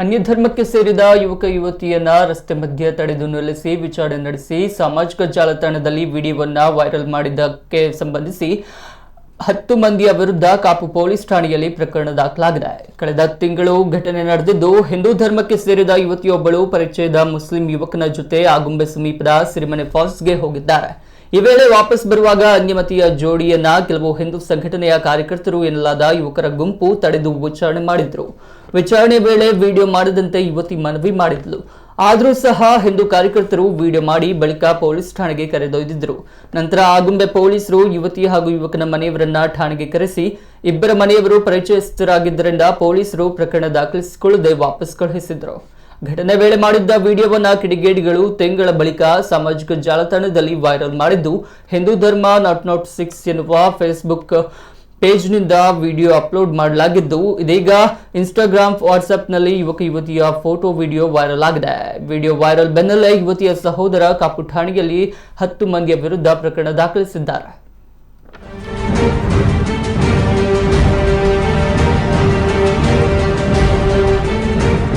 अन्य धर्मಕ್ಕೆ ಸೇರಿದ ಯುವಕ ಯುವತಿಯನ್ನ ರಸ್ತೆ ಮಧ್ಯೆ ತಡೆದು ನಿಲ್ಲಿಸಿ ವಿಚಾರಣೆ ನಡೆಸಿ ಸಾಮಾಜಿಕ ಜಾಲತಾಣದಲ್ಲಿ ವಿಡಿಯೋವನ್ನ ವೈರಲ್ ಮಾಡಿದ್ದಕ್ಕೆ ಸಂಬಂಧಿಸಿ 10 ಮಂದಿಯ ವಿರುದ್ಧ ಕಾಪು ಪೊಲೀಸ್ ಠಾಣೆಯಲ್ಲಿ ಪ್ರಕರಣ ದಾಖಲಾಗಿದೆ. ಕಳೆದ ತಿಂಗಳು ಘಟನೆ ನಡೆದಿದ್ದು ಹಿಂದೂ ಧರ್ಮಕ್ಕೆ ಸೇರಿದ ಯುವತಿಯೊಬ್ಬಳು ಪರಿಚಯದ ಮುಸ್ಲಿಂ ಯುವಕನ ಜೊತೆ ಆಗುಂಬೆ ಸಮೀಪದ ಸಿರಿಮನೆ ಫಾಲ್ಸ್ಗೆ ಹೋಗಿದ್ದಾರೆ. ಈ ವೇಳೆ ವಾಪಸ್ ಬರುವಾಗ ಅನ್ಯಮತೀಯ ಜೋಡಿಯನ್ನ ಕೆಲವು ಹಿಂದೂ ಸಂಘಟನೆಯ ಕಾರ್ಯಕರ್ತರು ಎನ್ನಲಾದ ಯುವಕರ ಗುಂಪು ತಡೆದು ವಿಚಾರಣೆ ಮಾಡಿದ್ರು. ವಿಚಾರಣೆ ವೇಳೆ ವಿಡಿಯೋ ಮಾಡದಂತೆ ಯುವತಿ ಮನವಿ ಮಾಡಿದ್ಲು. ಆದರೂ ಸಹ ಹಿಂದೂ ಕಾರ್ಯಕರ್ತರು ವಿಡಿಯೋ ಮಾಡಿ ಬಳಿಕ ಪೊಲೀಸ್ ಠಾಣೆಗೆ ಕರೆದೊಯ್ದಿದ್ರು. ನಂತರ ಆಗುಂಬೆ ಪೊಲೀಸರು ಯುವತಿ ಹಾಗೂ ಯುವಕನ ಮನೆಯವರನ್ನ ಠಾಣೆಗೆ ಕರೆಸಿ ಇಬ್ಬರ ಮನೆಯವರು ಪರಿಚಯಸ್ಥರಾಗಿದ್ದರಿಂದ ಪೊಲೀಸರು ಪ್ರಕರಣ ದಾಖಲಿಸಿಕೊಳ್ಳದೆ ವಾಪಸ್ ಕಳುಹಿಸಿದ್ರು. ಘಟನೆ ವೇಳೆ ಮಾಡಿದ್ದ ವಿಡಿಯೋವನ್ನ ಕಿಡಿಗೇಡಿಗಳು ತಿಂಗಳ ಬಳಿಕ ಸಾಮಾಜಿಕ ಜಾಲತಾಣದಲ್ಲಿ ವೈರಲ್ ಮಾಡಿದ್ದು ಹಿಂದೂ ಧರ್ಮ ನಾಟ್ 6 ಎನ್ನುವ ಫೇಸ್ಬುಕ್ ಪೇಜ್ನಿಂದ ವಿಡಿಯೋ ಅಪ್ಲೋಡ್ ಮಾಡಲಾಗಿದ್ದು ಇದೀಗ ಇನ್ಸ್ಟಾಗ್ರಾಮ್ ವಾಟ್ಸ್ಆಪ್ನಲ್ಲಿ ಯುವಕ ಯುವತಿಯ ಫೋಟೋ ವಿಡಿಯೋ ವೈರಲ್ ಆಗಿದೆ. ವಿಡಿಯೋ ವೈರಲ್ ಬೆನ್ನಲ್ಲೇ ಯುವತಿಯ ಸಹೋದರ ಕಾಪು ಠಾಣೆಯಲ್ಲಿ 10 ಮಂದಿಯ ವಿರುದ್ಧ ಪ್ರಕರಣ ದಾಖಲಿಸಿದ್ದಾರೆ.